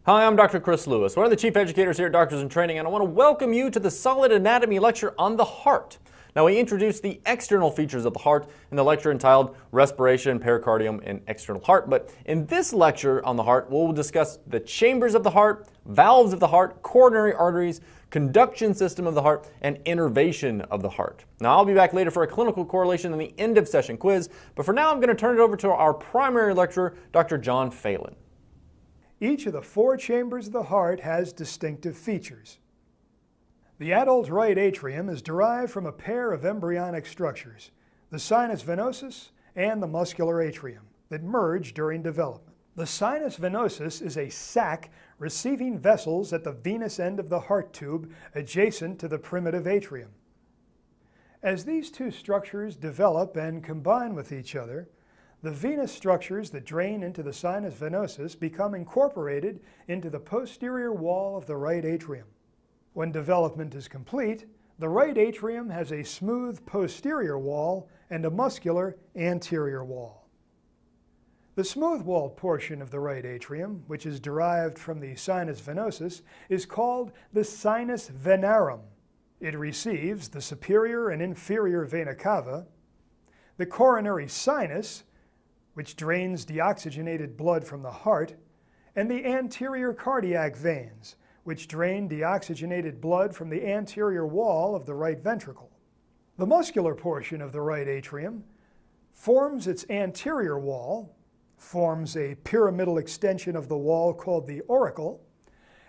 Hi, I'm Dr. Chris Lewis, one of the chief educators here at Doctors in Training, and I want to welcome you to the Solid Anatomy lecture on the heart. Now, we introduced the external features of the heart in the lecture entitled Respiration, Pericardium, and External Heart. But in this lecture on the heart, we'll discuss the chambers of the heart, valves of the heart, coronary arteries, conduction system of the heart, and innervation of the heart. Now, I'll be back later for a clinical correlation and the end of session quiz, but for now, I'm going to turn it over to our primary lecturer, Dr. John Phelan. Each of the four chambers of the heart has distinctive features. The adult right atrium is derived from a pair of embryonic structures, the sinus venosus and the muscular atrium, that merge during development. The sinus venosus is a sac receiving vessels at the venous end of the heart tube adjacent to the primitive atrium. As these two structures develop and combine with each other, the venous structures that drain into the sinus venosus become incorporated into the posterior wall of the right atrium. When development is complete, the right atrium has a smooth posterior wall and a muscular anterior wall. The smooth-walled portion of the right atrium, which is derived from the sinus venosus, is called the sinus venarum. It receives the superior and inferior vena cava, the coronary sinus, which drains deoxygenated blood from the heart, and the anterior cardiac veins, which drain deoxygenated blood from the anterior wall of the right ventricle. The muscular portion of the right atrium forms its anterior wall, forms a pyramidal extension of the wall called the auricle,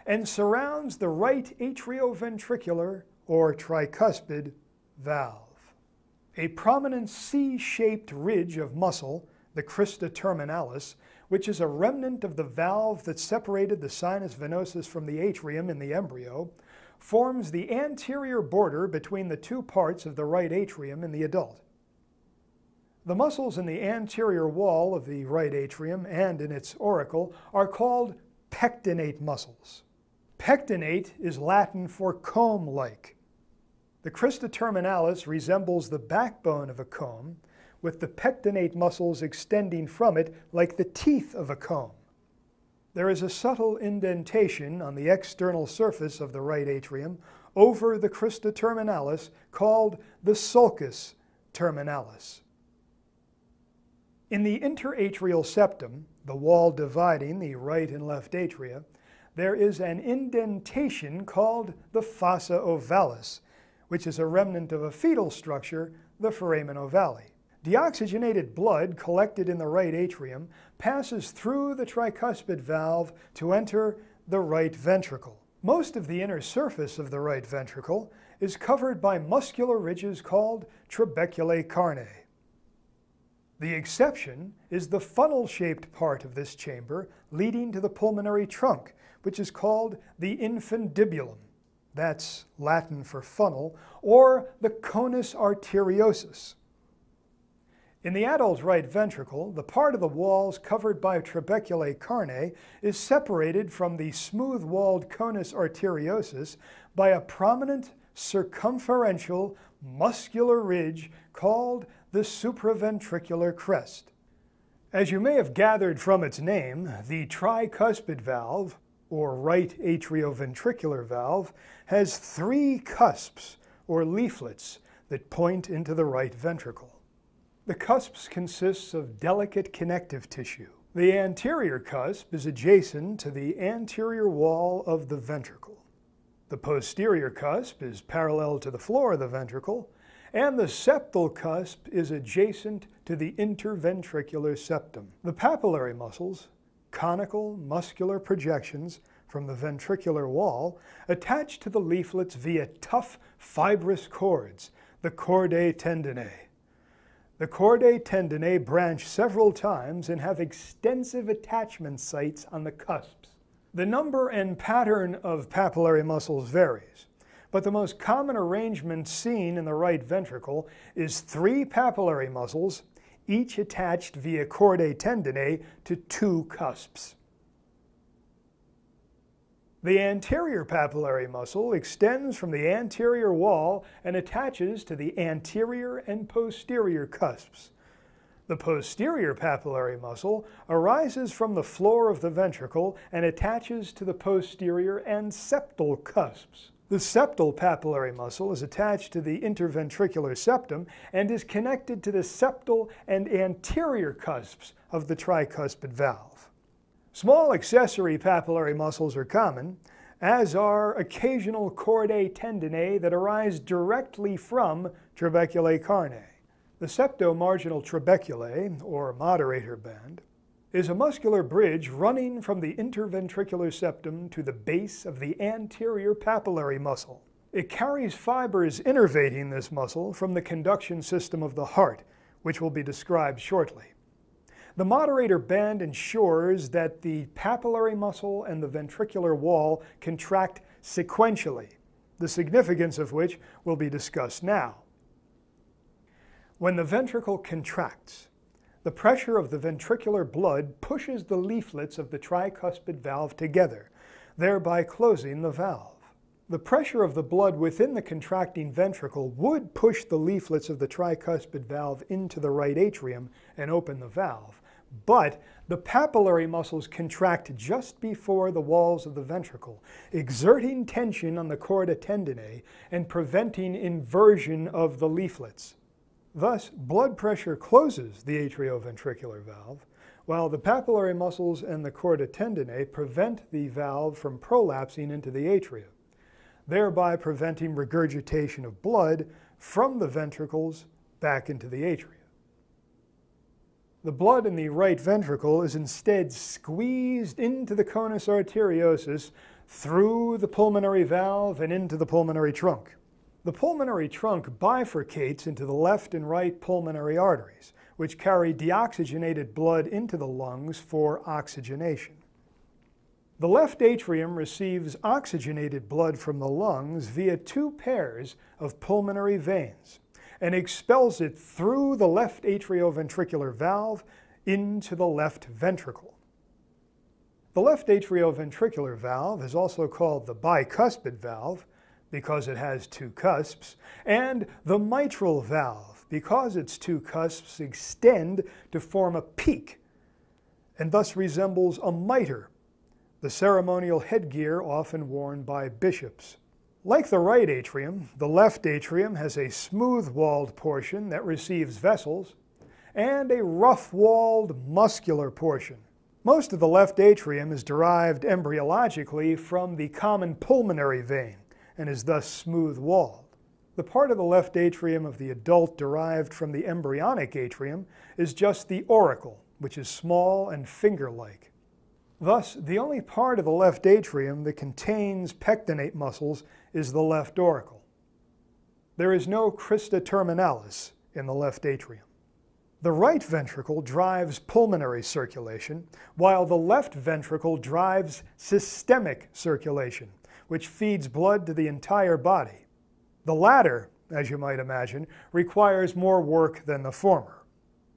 and surrounds the right atrioventricular or tricuspid valve. A prominent C-shaped ridge of muscle, the crista terminalis, which is a remnant of the valve that separated the sinus venosus from the atrium in the embryo, forms the anterior border between the two parts of the right atrium in the adult. The muscles in the anterior wall of the right atrium and in its auricle are called pectinate muscles. Pectinate is Latin for comb-like. The crista terminalis resembles the backbone of a comb, with the pectinate muscles extending from it like the teeth of a comb. There is a subtle indentation on the external surface of the right atrium over the crista terminalis called the sulcus terminalis. In the interatrial septum, the wall dividing the right and left atria, there is an indentation called the fossa ovalis, which is a remnant of a fetal structure, the foramen ovale. Deoxygenated blood collected in the right atrium passes through the tricuspid valve to enter the right ventricle. Most of the inner surface of the right ventricle is covered by muscular ridges called trabeculae carnae. The exception is the funnel-shaped part of this chamber leading to the pulmonary trunk, which is called the infundibulum. That's Latin for funnel, or the conus arteriosus. In the adult right ventricle, the part of the walls covered by trabeculae carnae is separated from the smooth-walled conus arteriosus by a prominent circumferential muscular ridge called the supraventricular crest. As you may have gathered from its name, the tricuspid valve, or right atrioventricular valve, has three cusps, or leaflets, that point into the right ventricle. The cusps consists of delicate connective tissue. The anterior cusp is adjacent to the anterior wall of the ventricle. The posterior cusp is parallel to the floor of the ventricle, and the septal cusp is adjacent to the interventricular septum. The papillary muscles, conical muscular projections from the ventricular wall, attach to the leaflets via tough fibrous cords, the chordae tendineae. The chordae tendineae branch several times and have extensive attachment sites on the cusps. The number and pattern of papillary muscles varies, but the most common arrangement seen in the right ventricle is 3 papillary muscles, each attached via chordae tendineae to 2 cusps. The anterior papillary muscle extends from the anterior wall and attaches to the anterior and posterior cusps. The The posterior papillary muscle arises from the floor of the ventricle and attaches to the posterior and septal cusps. The septal papillary muscle is attached to the interventricular septum and is connected to the septal and anterior cusps of the tricuspid valve. Small accessory papillary muscles are common, as are occasional chordae tendineae that arise directly from trabeculae carneae. The septomarginal trabeculae, or moderator band, is a muscular bridge running from the interventricular septum to the base of the anterior papillary muscle. It carries fibers innervating this muscle from the conduction system of the heart, which will be described shortly. The moderator band ensures that the papillary muscle and the ventricular wall contract sequentially, the significance of which will be discussed now. When the ventricle contracts, the pressure of the ventricular blood pushes the leaflets of the tricuspid valve together, thereby closing the valve. The pressure of the blood within the contracting ventricle would push the leaflets of the tricuspid valve into the right atrium and open the valve, but the papillary muscles contract just before the walls of the ventricle, exerting tension on the chordae tendineae and preventing inversion of the leaflets. Thus, blood pressure closes the atrioventricular valve, while the papillary muscles and the chordae tendineae prevent the valve from prolapsing into the atria, thereby preventing regurgitation of blood from the ventricles back into the atria. The blood in the right ventricle is instead squeezed into the conus arteriosus through the pulmonary valve and into the pulmonary trunk. The pulmonary trunk bifurcates into the left and right pulmonary arteries, which carry deoxygenated blood into the lungs for oxygenation. The left atrium receives oxygenated blood from the lungs via two pairs of pulmonary veins and expels it through the left atrioventricular valve into the left ventricle. The left atrioventricular valve is also called the bicuspid valve, because it has two cusps, and the mitral valve, because its two cusps extend to form a peak, and thus resembles a mitre, the ceremonial headgear often worn by bishops. Like the right atrium, the left atrium has a smooth-walled portion that receives vessels, and a rough-walled muscular portion. Most of the left atrium is derived embryologically from the common pulmonary vein, and is thus smooth-walled. The part of the left atrium of the adult derived from the embryonic atrium is just the auricle, which is small and finger-like. Thus, the only part of the left atrium that contains pectinate muscles is the left auricle. There is no crista terminalis in the left atrium. The right ventricle drives pulmonary circulation, while the left ventricle drives systemic circulation, which feeds blood to the entire body. The latter, as you might imagine, requires more work than the former.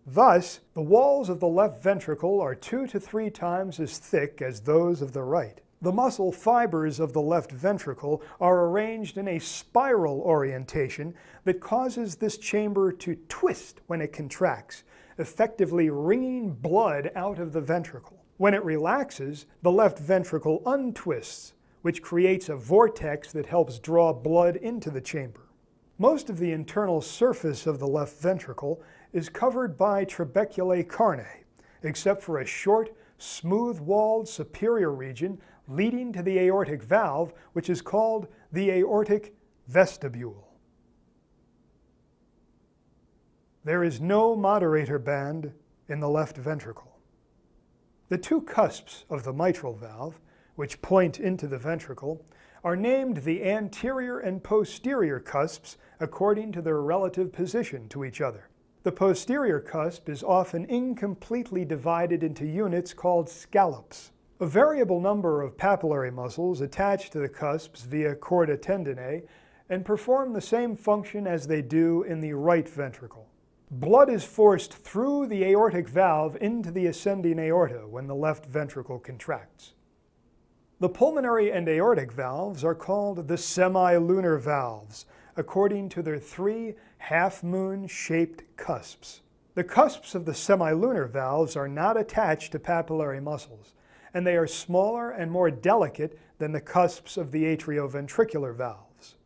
Thus, the walls of the left ventricle are 2 to 3 times as thick as those of the right. The muscle fibers of the left ventricle are arranged in a spiral orientation that causes this chamber to twist when it contracts, effectively wringing blood out of the ventricle. When it relaxes, the left ventricle untwists, which creates a vortex that helps draw blood into the chamber. Most of the internal surface of the left ventricle is covered by trabeculae carneae, except for a short, smooth-walled superior region leading to the aortic valve, which is called the aortic vestibule. There is no moderator band in the left ventricle. The two cusps of the mitral valve, which point into the ventricle, are named the anterior and posterior cusps according to their relative position to each other. The posterior cusp is often incompletely divided into units called scallops. A variable number of papillary muscles attach to the cusps via chordae tendineae and perform the same function as they do in the right ventricle. Blood is forced through the aortic valve into the ascending aorta when the left ventricle contracts. The pulmonary and aortic valves are called the semilunar valves, according to their 3 half-moon-shaped cusps. The cusps of the semilunar valves are not attached to papillary muscles, and they are smaller and more delicate than the cusps of the atrioventricular valves.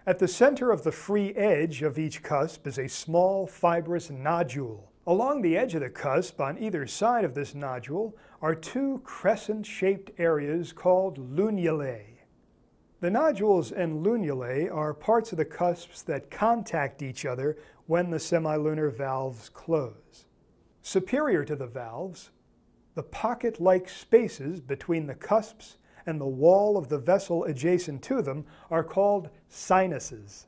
At the center of the free edge of each cusp is a small fibrous nodule. Along the edge of the cusp, on either side of this nodule, are two crescent-shaped areas called lunulae. The nodules and lunulae are parts of the cusps that contact each other when the semilunar valves close. Superior to the valves, the pocket-like spaces between the cusps and the wall of the vessel adjacent to them are called sinuses.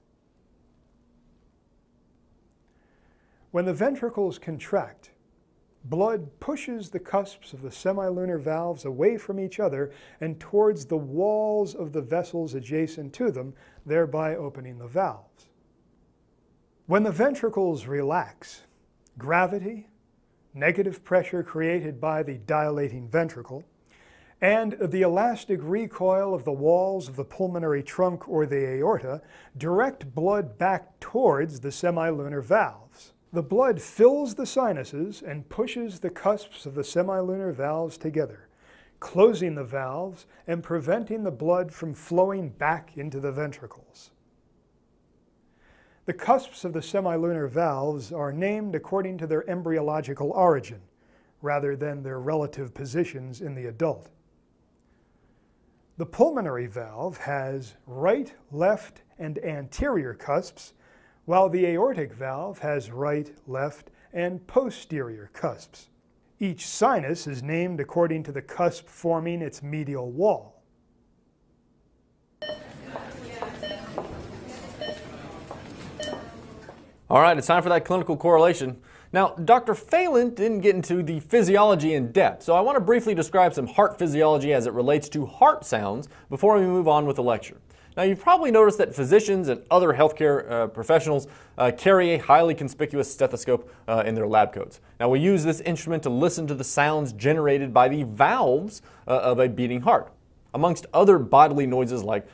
When the ventricles contract, blood pushes the cusps of the semilunar valves away from each other and towards the walls of the vessels adjacent to them, thereby opening the valves. When the ventricles relax, gravity, negative pressure created by the dilating ventricle, and the elastic recoil of the walls of the pulmonary trunk or the aorta direct blood back towards the semilunar valves. The blood fills the sinuses and pushes the cusps of the semilunar valves together, closing the valves and preventing the blood from flowing back into the ventricles. The cusps of the semilunar valves are named according to their embryological origin, rather than their relative positions in the adult. The pulmonary valve has right, left, and anterior cusps, while the aortic valve has right, left, and posterior cusps. Each sinus is named according to the cusp forming its medial wall. All right, it's time for that clinical correlation. Now, Dr. Phelan didn't get into the physiology in depth, so I want to briefly describe some heart physiology as it relates to heart sounds before we move on with the lecture. Now, you've probably noticed that physicians and other healthcare professionals carry a highly conspicuous stethoscope in their lab coats. Now, we use this instrument to listen to the sounds generated by the valves of a beating heart, amongst other bodily noises like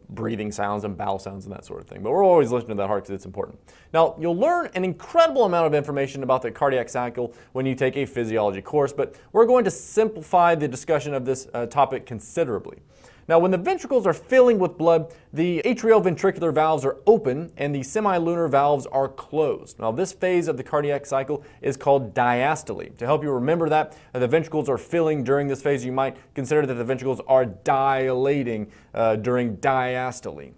breathing sounds and bowel sounds and that sort of thing. But we're always listening to that heart because it's important. Now, you'll learn an incredible amount of information about the cardiac cycle when you take a physiology course, but we're going to simplify the discussion of this topic considerably. Now, when the ventricles are filling with blood, the atrioventricular valves are open and the semilunar valves are closed. Now, this phase of the cardiac cycle is called diastole. To help you remember that, the ventricles are filling during this phase, you might consider that the ventricles are dilating during diastole.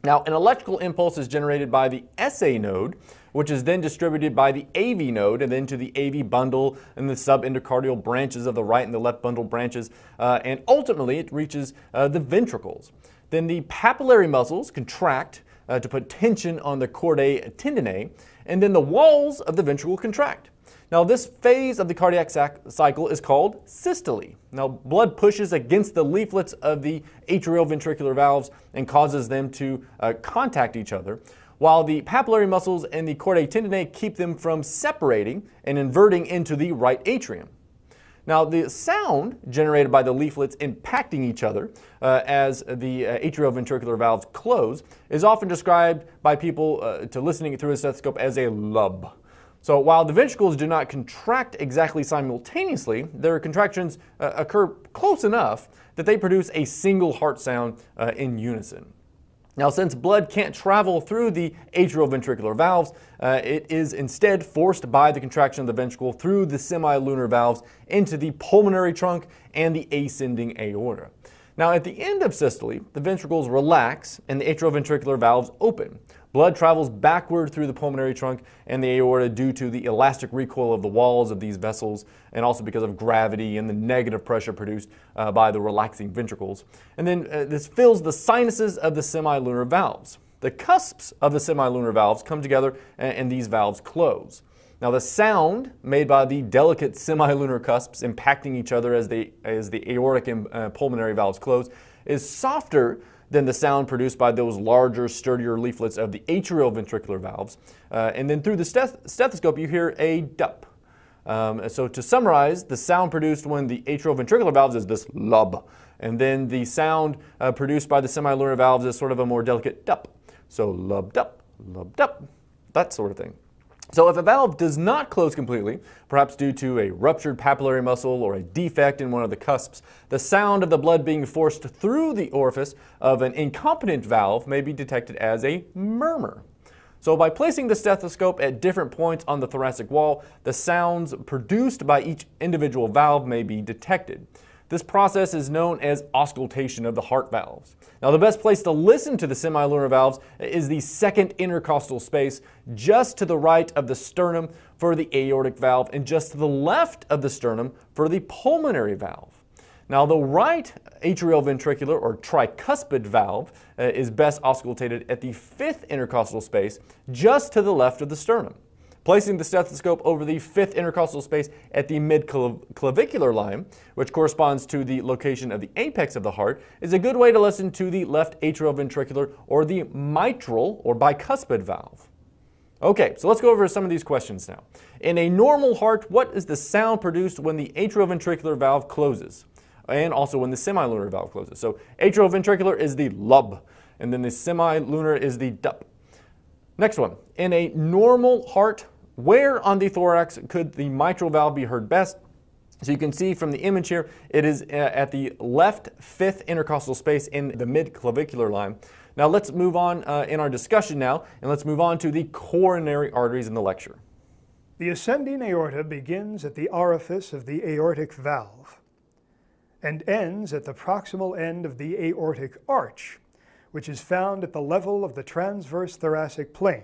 Now, an electrical impulse is generated by the SA node, which is then distributed by the AV node and then to the AV bundle and the subendocardial branches of the right and the left bundle branches, and ultimately it reaches the ventricles. Then the papillary muscles contract to put tension on the chordae tendineae, and then the walls of the ventricle contract. Now, this phase of the cardiac cycle is called systole. Now, blood pushes against the leaflets of the atrioventricular valves and causes them to contact each other, while the papillary muscles and the chordae tendineae keep them from separating and inverting into the right atrium. Now, the sound generated by the leaflets impacting each other as the atrioventricular valves close is often described by people to listening through a stethoscope as a lub. So while the ventricles do not contract exactly simultaneously, their contractions occur close enough that they produce a single heart sound in unison. Now, since blood can't travel through the atrioventricular valves, it is instead forced by the contraction of the ventricle through the semilunar valves into the pulmonary trunk and the ascending aorta. Now, at the end of systole, the ventricles relax and the atrioventricular valves open. Blood travels backward through the pulmonary trunk and the aorta due to the elastic recoil of the walls of these vessels and also because of gravity and the negative pressure produced by the relaxing ventricles. And then this fills the sinuses of the semilunar valves. The cusps of the semilunar valves come together and these valves close. Now, the sound made by the delicate semilunar cusps impacting each other as the aortic and pulmonary valves close is softer than the sound produced by those larger, sturdier leaflets of the atrioventricular valves. And then through the stethoscope, you hear a dup. So to summarize, the sound produced when the atrioventricular valves is this lub. And then the sound produced by the semilunar valves is sort of a more delicate dup. So lub dup, that sort of thing. So if a valve does not close completely, perhaps due to a ruptured papillary muscle or a defect in one of the cusps, the sound of the blood being forced through the orifice of an incompetent valve may be detected as a murmur. So by placing the stethoscope at different points on the thoracic wall, the sounds produced by each individual valve may be detected. This process is known as auscultation of the heart valves. Now, the best place to listen to the semilunar valves is the second intercostal space, just to the right of the sternum for the aortic valve and just to the left of the sternum for the pulmonary valve. Now, the right atrioventricular or tricuspid valve is best auscultated at the fifth intercostal space, just to the left of the sternum. Placing the stethoscope over the fifth intercostal space at the mid-clavicular line, which corresponds to the location of the apex of the heart, is a good way to listen to the left atrioventricular or the mitral or bicuspid valve. Okay, so let's go over some of these questions now. In a normal heart, what is the sound produced when the atrioventricular valve closes? And also when the semilunar valve closes. So atrioventricular is the lub, and then the semilunar is the dup. Next one, in a normal heart, where on the thorax could the mitral valve be heard best? So you can see from the image here, it is at the left fifth intercostal space in the mid-clavicular line. Now let's move on in our discussion now, and let's move on to the coronary arteries in the lecture. The ascending aorta begins at the orifice of the aortic valve and ends at the proximal end of the aortic arch, which is found at the level of the transverse thoracic plane,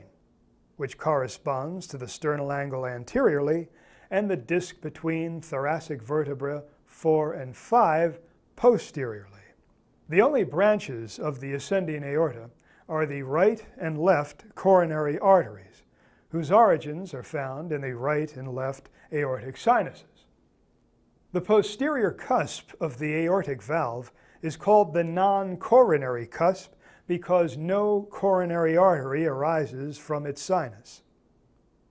which corresponds to the sternal angle anteriorly and the disc between thoracic vertebra 4 and 5 posteriorly. The only branches of the ascending aorta are the right and left coronary arteries, whose origins are found in the right and left aortic sinuses. The posterior cusp of the aortic valve is called the non-coronary cusp because no coronary artery arises from its sinus.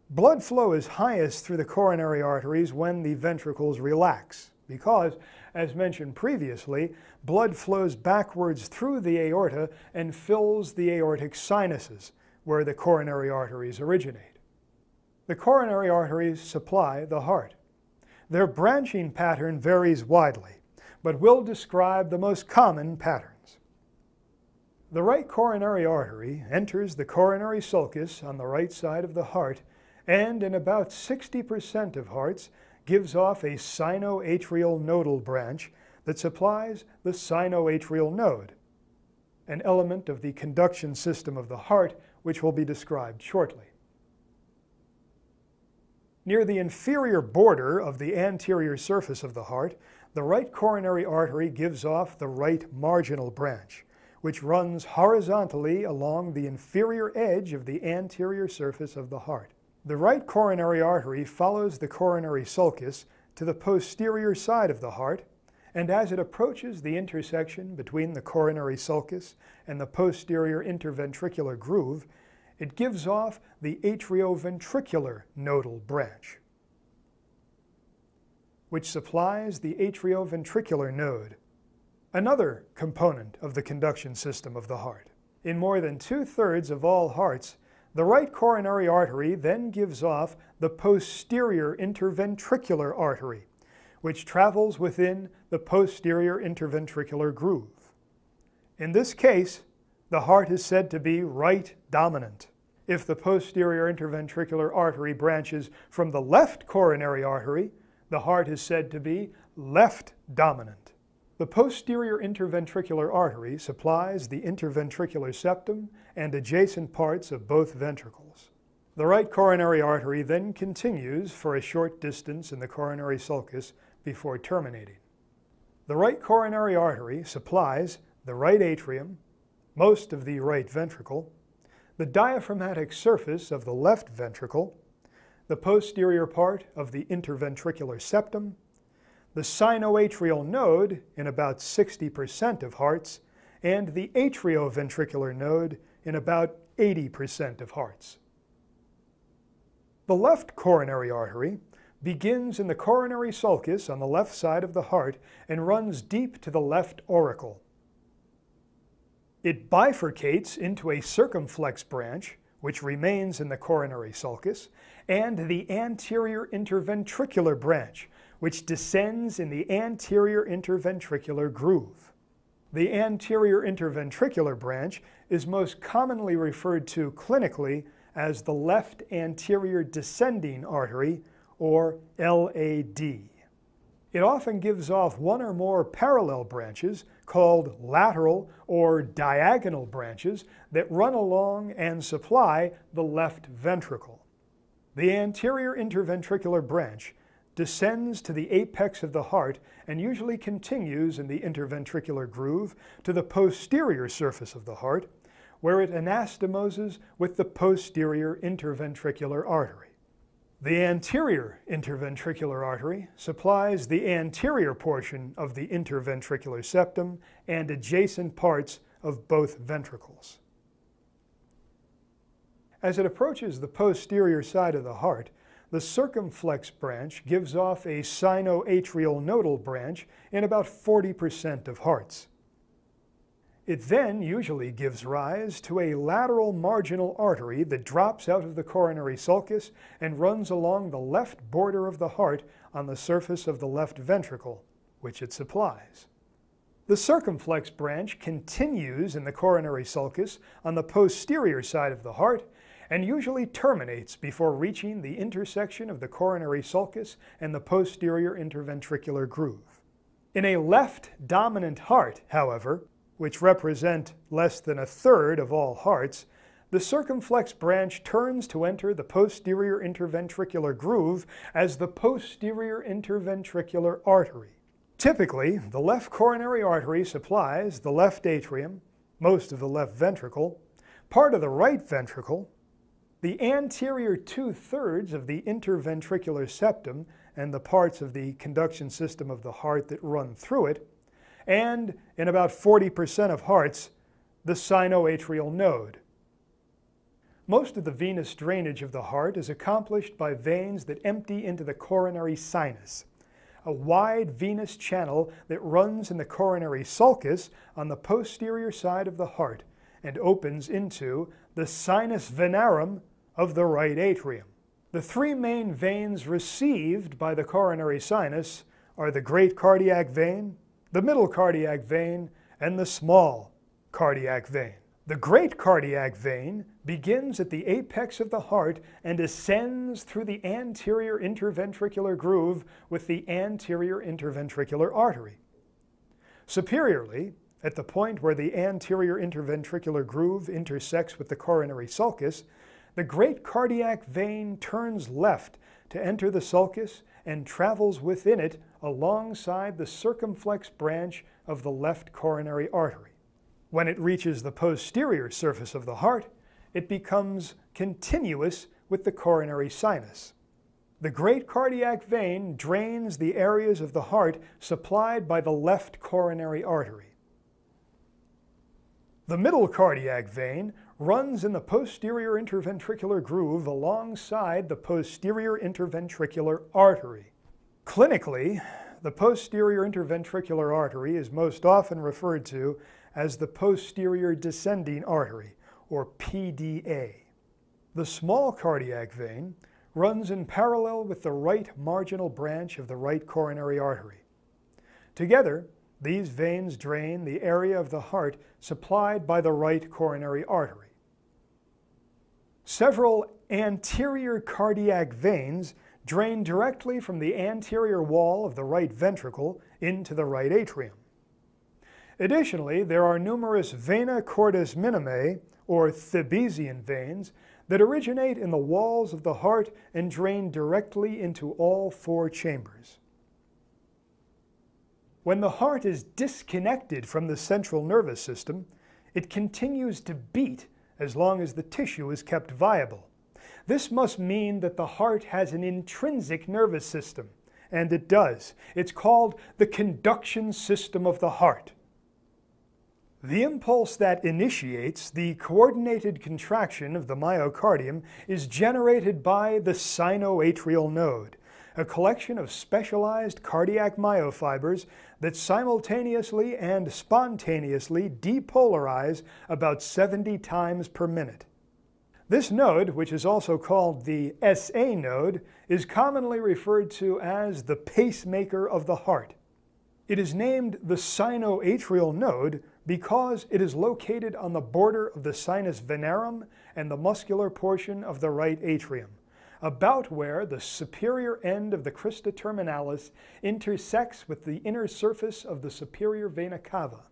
Blood flow is highest through the coronary arteries when the ventricles relax because, as mentioned previously, blood flows backwards through the aorta and fills the aortic sinuses, where the coronary arteries originate. The coronary arteries supply the heart. Their branching pattern varies widely, but we'll describe the most common patterns. The right coronary artery enters the coronary sulcus on the right side of the heart and in about 60% of hearts gives off a sinoatrial nodal branch that supplies the sinoatrial node, an element of the conduction system of the heart which will be described shortly. Near the inferior border of the anterior surface of the heart, the right coronary artery gives off the right marginal branch, which runs horizontally along the inferior edge of the anterior surface of the heart. The right coronary artery follows the coronary sulcus to the posterior side of the heart, and as it approaches the intersection between the coronary sulcus and the posterior interventricular groove, it gives off the atrioventricular nodal branch, which supplies the atrioventricular node, another component of the conduction system of the heart. In more than 2/3 of all hearts, the right coronary artery then gives off the posterior interventricular artery, which travels within the posterior interventricular groove. In this case, the heart is said to be right dominant. If the posterior interventricular artery branches from the left coronary artery, the heart is said to be left dominant. The posterior interventricular artery supplies the interventricular septum and adjacent parts of both ventricles. The right coronary artery then continues for a short distance in the coronary sulcus before terminating. The right coronary artery supplies the right atrium, most of the right ventricle, the diaphragmatic surface of the left ventricle, the posterior part of the interventricular septum, the sinoatrial node in about 60% of hearts, and the atrioventricular node in about 80% of hearts. The left coronary artery begins in the coronary sulcus on the left side of the heart and runs deep to the left auricle. It bifurcates into a circumflex branch, which remains in the coronary sulcus, and the anterior interventricular branch, which descends in the anterior interventricular groove. The anterior interventricular branch is most commonly referred to clinically as the left anterior descending artery, or LAD. It often gives off one or more parallel branches called lateral or diagonal branches that run along and supply the left ventricle. The anterior interventricular branch descends to the apex of the heart and usually continues in the interventricular groove to the posterior surface of the heart, where it anastomoses with the posterior interventricular artery. The anterior interventricular artery supplies the anterior portion of the interventricular septum and adjacent parts of both ventricles. As it approaches the posterior side of the heart, the circumflex branch gives off a sinoatrial nodal branch in about 40% of hearts. It then usually gives rise to a lateral marginal artery that drops out of the coronary sulcus and runs along the left border of the heart on the surface of the left ventricle, which it supplies. The circumflex branch continues in the coronary sulcus on the posterior side of the heart and usually terminates before reaching the intersection of the coronary sulcus and the posterior interventricular groove. In a left dominant heart, however, which represent less than 1/3 of all hearts, the circumflex branch turns to enter the posterior interventricular groove as the posterior interventricular artery. Typically, the left coronary artery supplies the left atrium, most of the left ventricle, part of the right ventricle, the anterior 2/3 of the interventricular septum and the parts of the conduction system of the heart that run through it, and in about 40% of hearts, the sinoatrial node. Most of the venous drainage of the heart is accomplished by veins that empty into the coronary sinus, a wide venous channel that runs in the coronary sulcus on the posterior side of the heart and opens into the sinus venarum of the right atrium. The three main veins received by the coronary sinus are the great cardiac vein, the middle cardiac vein, and the small cardiac vein. The great cardiac vein begins at the apex of the heart and ascends through the anterior interventricular groove with the anterior interventricular artery. Superiorly, at the point where the anterior interventricular groove intersects with the coronary sulcus, the great cardiac vein turns left to enter the sulcus and travels within it alongside the circumflex branch of the left coronary artery. When it reaches the posterior surface of the heart, it becomes continuous with the coronary sinus. The great cardiac vein drains the areas of the heart supplied by the left coronary artery. The middle cardiac vein runs in the posterior interventricular groove alongside the posterior interventricular artery. Clinically, the posterior interventricular artery is most often referred to as the posterior descending artery, or PDA. The small cardiac vein runs in parallel with the right marginal branch of the right coronary artery. Together, these veins drain the area of the heart supplied by the right coronary artery. Several anterior cardiac veins drain directly from the anterior wall of the right ventricle into the right atrium. Additionally, there are numerous vena cordis minime, or Thebesian veins, that originate in the walls of the heart and drain directly into all four chambers. When the heart is disconnected from the central nervous system, it continues to beat as long as the tissue is kept viable. This must mean that the heart has an intrinsic nervous system, and it does. It's called the conduction system of the heart. The impulse that initiates the coordinated contraction of the myocardium is generated by the sinoatrial node, a collection of specialized cardiac myofibers that simultaneously and spontaneously depolarize about 70 times per minute. This node, which is also called the SA node, is commonly referred to as the pacemaker of the heart. It is named the sinoatrial node because it is located on the border of the sinus venerum and the muscular portion of the right atrium, about where the superior end of the crista terminalis intersects with the inner surface of the superior vena cava.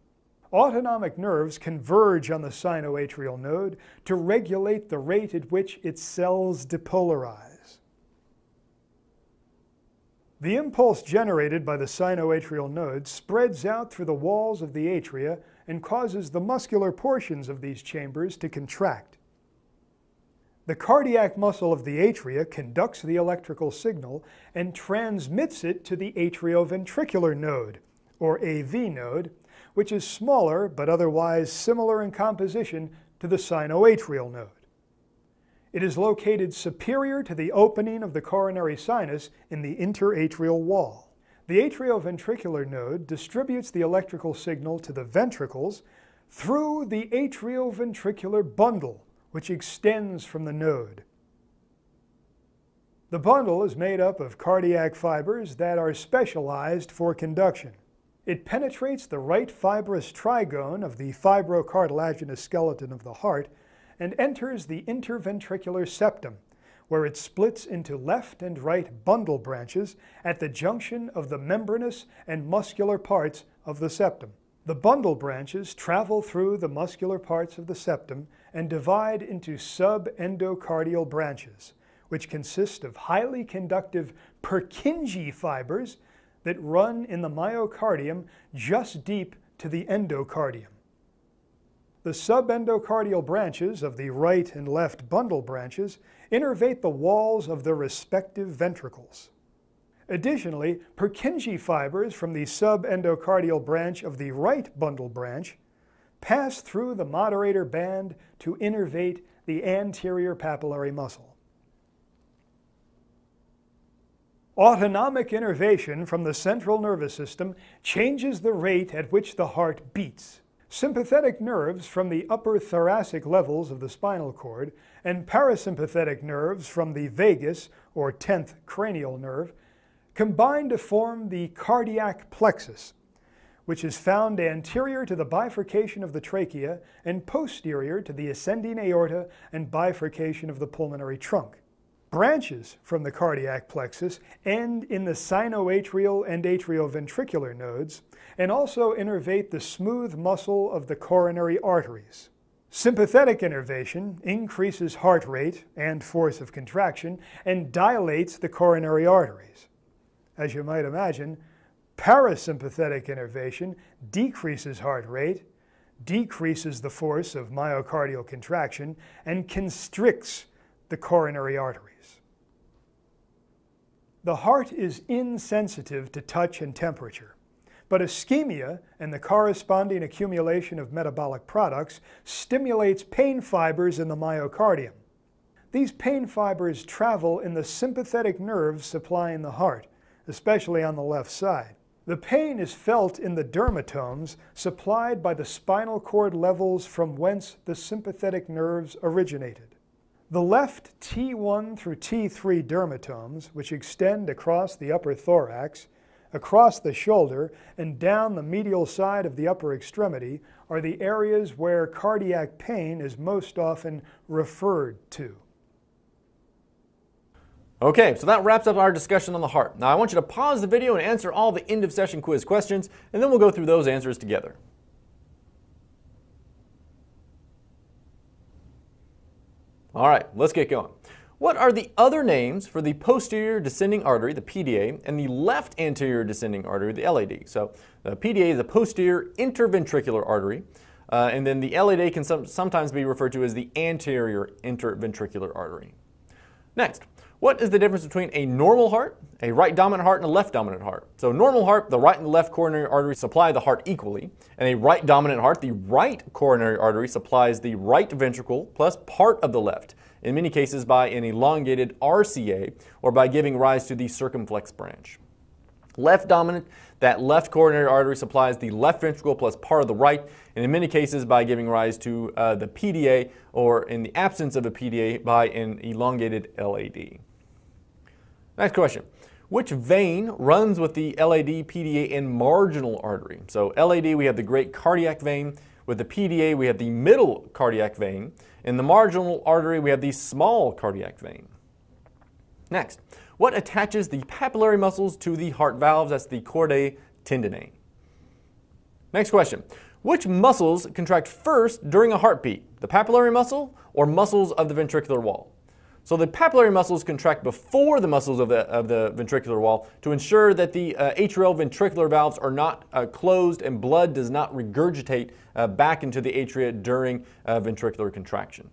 Autonomic nerves converge on the sinoatrial node to regulate the rate at which its cells depolarize. The impulse generated by the sinoatrial node spreads out through the walls of the atria and causes the muscular portions of these chambers to contract. The cardiac muscle of the atria conducts the electrical signal and transmits it to the atrioventricular node, or AV node, which is smaller but otherwise similar in composition to the sinoatrial node. It is located superior to the opening of the coronary sinus in the interatrial wall. The atrioventricular node distributes the electrical signal to the ventricles through the atrioventricular bundle, which extends from the node. The bundle is made up of cardiac fibers that are specialized for conduction. It penetrates the right fibrous trigone of the fibrocartilaginous skeleton of the heart and enters the interventricular septum, where it splits into left and right bundle branches at the junction of the membranous and muscular parts of the septum. The bundle branches travel through the muscular parts of the septum and divide into subendocardial branches, which consist of highly conductive Purkinje fibers that run in the myocardium just deep to the endocardium. The subendocardial branches of the right and left bundle branches innervate the walls of the respective ventricles. Additionally, Purkinje fibers from the subendocardial branch of the right bundle branch pass through the moderator band to innervate the anterior papillary muscle. Autonomic innervation from the central nervous system changes the rate at which the heart beats. Sympathetic nerves from the upper thoracic levels of the spinal cord and parasympathetic nerves from the vagus, or 10th cranial nerve, combine to form the cardiac plexus, which is found anterior to the bifurcation of the trachea and posterior to the ascending aorta and bifurcation of the pulmonary trunk. Branches from the cardiac plexus end in the sinoatrial and atrioventricular nodes and also innervate the smooth muscle of the coronary arteries. Sympathetic innervation increases heart rate and force of contraction and dilates the coronary arteries. As you might imagine, parasympathetic innervation decreases heart rate, decreases the force of myocardial contraction, and constricts the coronary arteries. The heart is insensitive to touch and temperature, but ischemia and the corresponding accumulation of metabolic products stimulates pain fibers in the myocardium. These pain fibers travel in the sympathetic nerves supplying the heart, especially on the left side. The pain is felt in the dermatomes supplied by the spinal cord levels from whence the sympathetic nerves originated. The left T1 through T3 dermatomes, which extend across the upper thorax, across the shoulder, and down the medial side of the upper extremity, are the areas where cardiac pain is most often referred to. Okay, so that wraps up our discussion on the heart. Now I want you to pause the video and answer all the end of session quiz questions, and then we'll go through those answers together. All right, let's get going. What are the other names for the posterior descending artery, the PDA, and the left anterior descending artery, the LAD? So the PDA is the posterior interventricular artery, and then the LAD can sometimes be referred to as the anterior interventricular artery. Next, what is the difference between a normal heart, a right dominant heart, and a left dominant heart? So normal heart, the right and the left coronary artery supply the heart equally, and a right dominant heart, the right coronary artery supplies the right ventricle plus part of the left, in many cases by an elongated RCA or by giving rise to the circumflex branch. Left dominant, that left coronary artery supplies the left ventricle plus part of the right, and in many cases by giving rise to the PDA, or in the absence of a PDA, by an elongated LAD. Next question. Which vein runs with the LAD, PDA, and marginal artery? So LAD, we have the great cardiac vein. With the PDA, we have the middle cardiac vein. In the marginal artery, we have the small cardiac vein. Next, what attaches the papillary muscles to the heart valves? That's the chordae tendineae. Next question. Which muscles contract first during a heartbeat? The papillary muscle or muscles of the ventricular wall? So the papillary muscles contract before the muscles of the ventricular wall to ensure that the atrial ventricular valves are not closed and blood does not regurgitate back into the atria during ventricular contraction.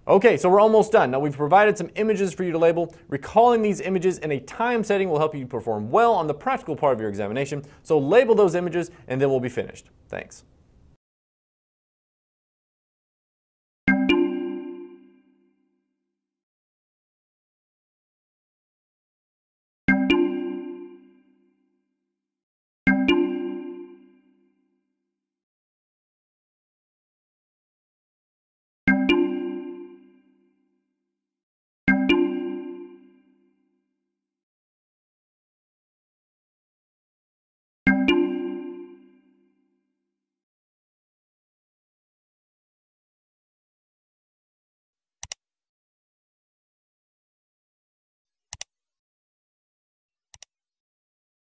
Okay, so we're almost done. Now we've provided some images for you to label. Recalling these images in a time setting will help you perform well on the practical part of your examination. So label those images and then we'll be finished. Thanks.